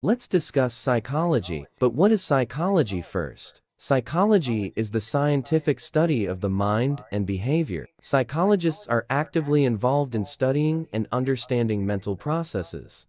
Let's discuss psychology. But what is psychology first? Psychology is the scientific study of the mind and behavior. Psychologists are actively involved in studying and understanding mental processes.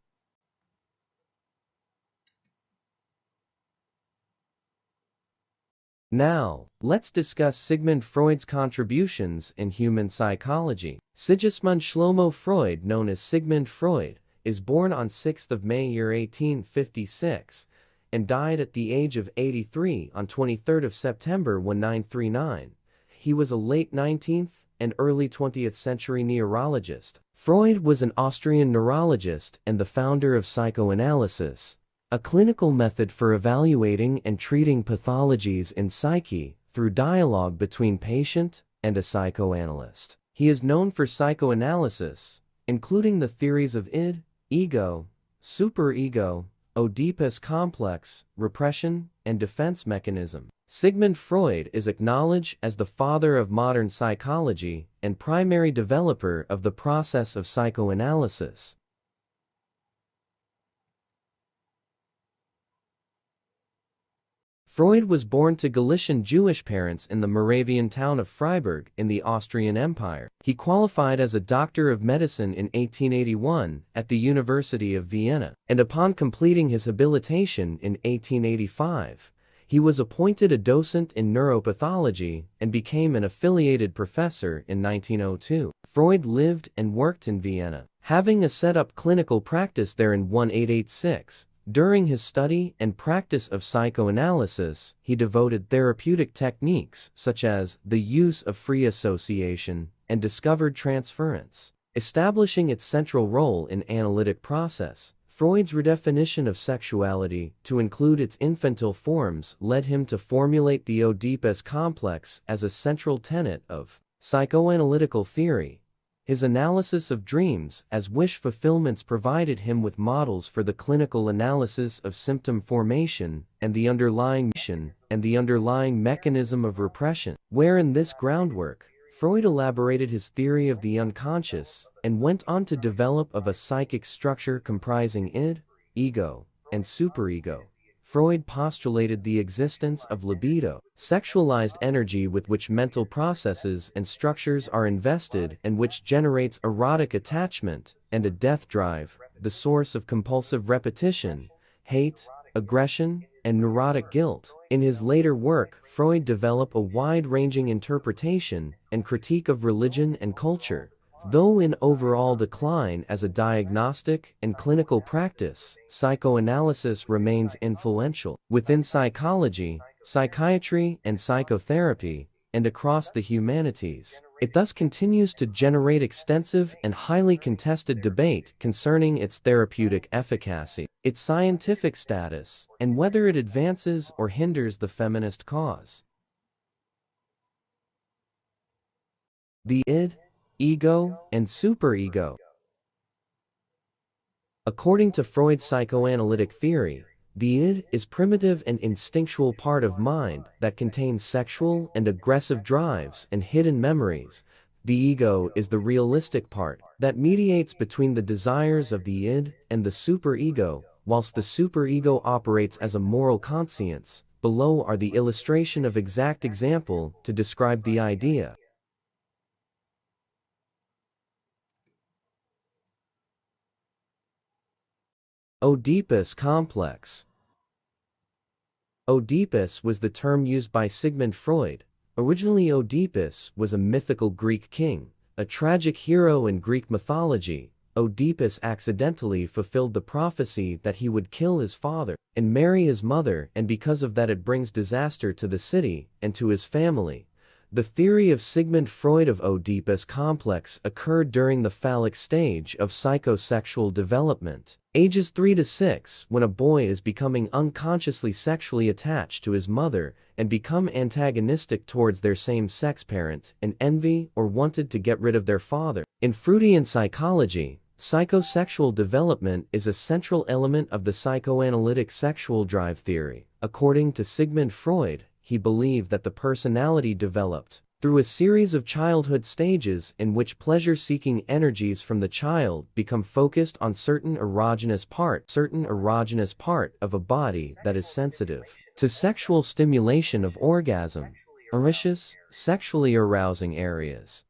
Now, let's discuss Sigmund Freud's contributions in human psychology. Sigmund Shlomo Freud, known as Sigmund Freud, is born on 6th of May year 1856 and died at the age of 83 on 23rd of September 1939. He was a late 19th and early 20th century neurologist. Freud was an Austrian neurologist and the founder of psychoanalysis, a clinical method for evaluating and treating pathologies in psyche through dialogue between patient and a psychoanalyst. He is known for psychoanalysis, including the theories of id, ego, superego, Oedipus complex, repression, and defense mechanism. Sigmund Freud is acknowledged as the father of modern psychology and primary developer of the process of psychoanalysis. Freud was born to Galician Jewish parents in the Moravian town of Freiburg in the Austrian Empire. He qualified as a doctor of medicine in 1881 at the University of Vienna, and upon completing his habilitation in 1885, he was appointed a docent in neuropathology and became an affiliated professor in 1902. Freud lived and worked in Vienna, having a set-up clinical practice there in 1886. During his study and practice of psychoanalysis, he devoted therapeutic techniques such as the use of free association and discovered transference, establishing its central role in analytic process. Freud's redefinition of sexuality to include its infantile forms led him to formulate the Oedipus complex as a central tenet of psychoanalytical theory. His analysis of dreams as wish fulfillments provided him with models for the clinical analysis of symptom formation and the underlying mechanism of repression. Where in this groundwork, Freud elaborated his theory of the unconscious and went on to develop of a psychic structure comprising id, ego, and superego. Freud postulated the existence of libido, sexualized energy with which mental processes and structures are invested and which generates erotic attachment, and a death drive, the source of compulsive repetition, hate, aggression, and neurotic guilt. In his later work, Freud developed a wide-ranging interpretation and critique of religion and culture. Though in overall decline as a diagnostic and clinical practice, psychoanalysis remains influential within psychology, psychiatry, and psychotherapy, and across the humanities. It thus continues to generate extensive and highly contested debate concerning its therapeutic efficacy, its scientific status, and whether it advances or hinders the feminist cause. The id, ego, and superego. According to Freud's psychoanalytic theory, the id is primitive and instinctual part of mind that contains sexual and aggressive drives and hidden memories. The ego is the realistic part that mediates between the desires of the id and the superego, whilst the superego operates as a moral conscience. Below are the illustration of exact example to describe the idea. Oedipus complex. Oedipus was the term used by Sigmund Freud. Originally, Oedipus was a mythical Greek king, a tragic hero in Greek mythology. Oedipus accidentally fulfilled the prophecy that he would kill his father and marry his mother, and because of that it brings disaster to the city and to his family. The theory of Sigmund Freud of Oedipus complex occurred during the phallic stage of psychosexual development, ages 3 to 6, when a boy is becoming unconsciously sexually attached to his mother and become antagonistic towards their same-sex parent and envy or wanted to get rid of their father. In Freudian psychology, psychosexual development is a central element of the psychoanalytic sexual drive theory. According to Sigmund Freud, he believed that the personality developed through a series of childhood stages in which pleasure-seeking energies from the child become focused on certain erogenous part of a body that is sensitive to sexual stimulation of orgasm, erogenous, sexually arousing areas.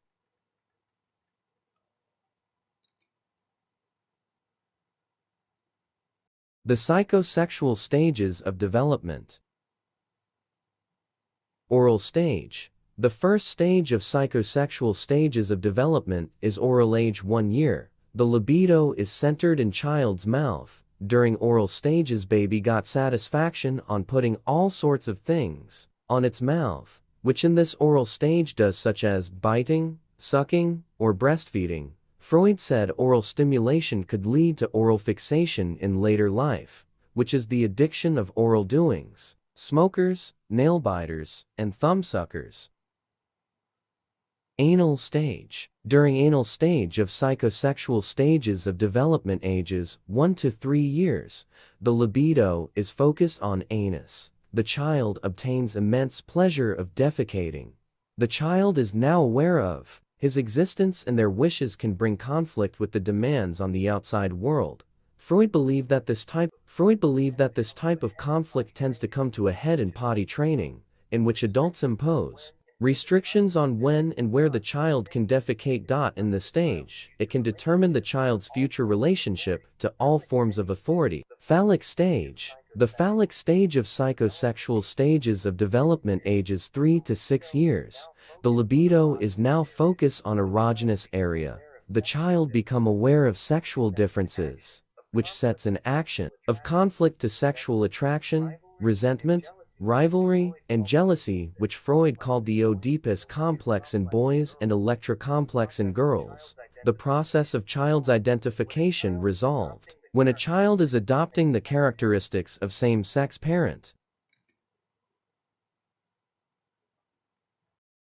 The psychosexual stages of development. Oral stage. The first stage of psychosexual stages of development is oral age 1 year. The libido is centered in child's mouth. During oral stages, baby got satisfaction on putting all sorts of things on its mouth, which in this oral stage does, such as biting, sucking, or breastfeeding. Freud said oral stimulation could lead to oral fixation in later life, which is the addiction of oral doings, smokers, nail biters, and thumbsuckers. Anal stage. During anal stage of psychosexual stages of development ages 1 to 3 years, the libido is focused on anus. The child obtains immense pleasure of defecating. The child is now aware of his existence, and their wishes can bring conflict with the demands on the outside world. Freud believed that this type of conflict tends to come to a head in potty training, in which adults impose restrictions on when and where the child can defecate. In this stage, it can determine the child's future relationship to all forms of authority. Phallic stage. The phallic stage of psychosexual stages of development ages 3 to 6 years. The libido is now focused on erogenous area. The child become aware of sexual differences, which sets in action of conflict to sexual attraction, resentment, rivalry, and jealousy, which Freud called the Oedipus complex in boys and Electra complex in girls. The process of child's identification resolved when a child is adopting the characteristics of same-sex parent.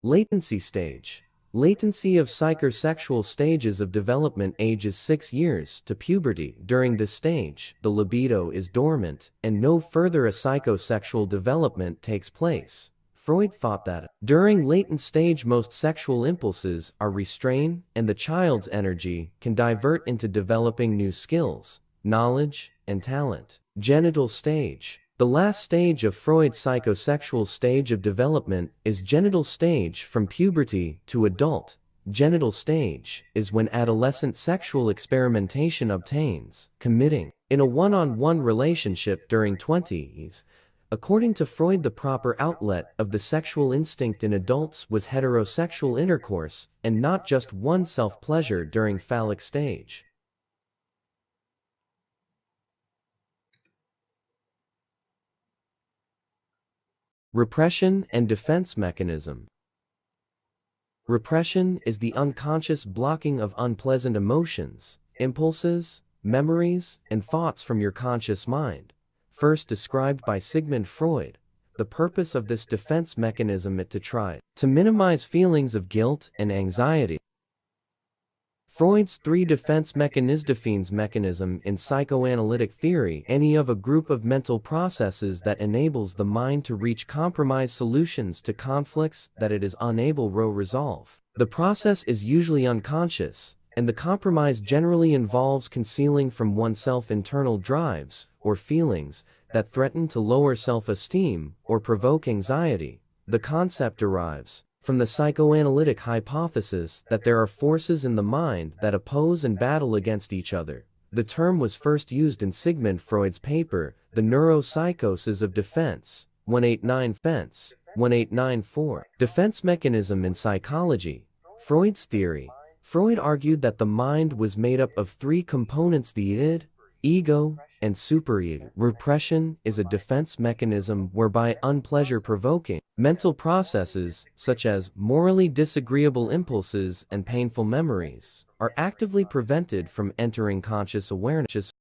Latency stage. Latency of psychosexual stages of development ages 6 years to puberty. During this stage, the libido is dormant, and no further psychosexual development takes place. Freud thought that during latent stage most sexual impulses are restrained, and the child's energy can divert into developing new skills, knowledge, and talent. Genital stage. The last stage of Freud's psychosexual stage of development is genital stage. From puberty to adult, genital stage is when adolescent sexual experimentation obtains, committing in a one-on-one relationship during 20s. According to Freud, the proper outlet of the sexual instinct in adults was heterosexual intercourse, and not just one self-pleasure during phallic stage. Repression and defense mechanism. Repression is the unconscious blocking of unpleasant emotions, impulses, memories, and thoughts from your conscious mind. First described by Sigmund Freud, the purpose of this defense mechanism is to try to minimize feelings of guilt and anxiety. Freud's 3 defense mechanism in psychoanalytic theory, any of a group of mental processes that enables the mind to reach compromise solutions to conflicts that it is unable to resolve. The process is usually unconscious, and the compromise generally involves concealing from oneself internal drives or feelings that threaten to lower self-esteem or provoke anxiety. The concept derives from the psychoanalytic hypothesis that there are forces in the mind that oppose and battle against each other. The term was first used in Sigmund Freud's paper, The Neuropsychosis of Defense, 1894. Defense mechanism in psychology. Freud's theory. Freud argued that the mind was made up of 3 components: the id, ego, and superego. Repression is a defense mechanism whereby unpleasure-provoking mental processes, such as morally disagreeable impulses and painful memories, are actively prevented from entering conscious awareness.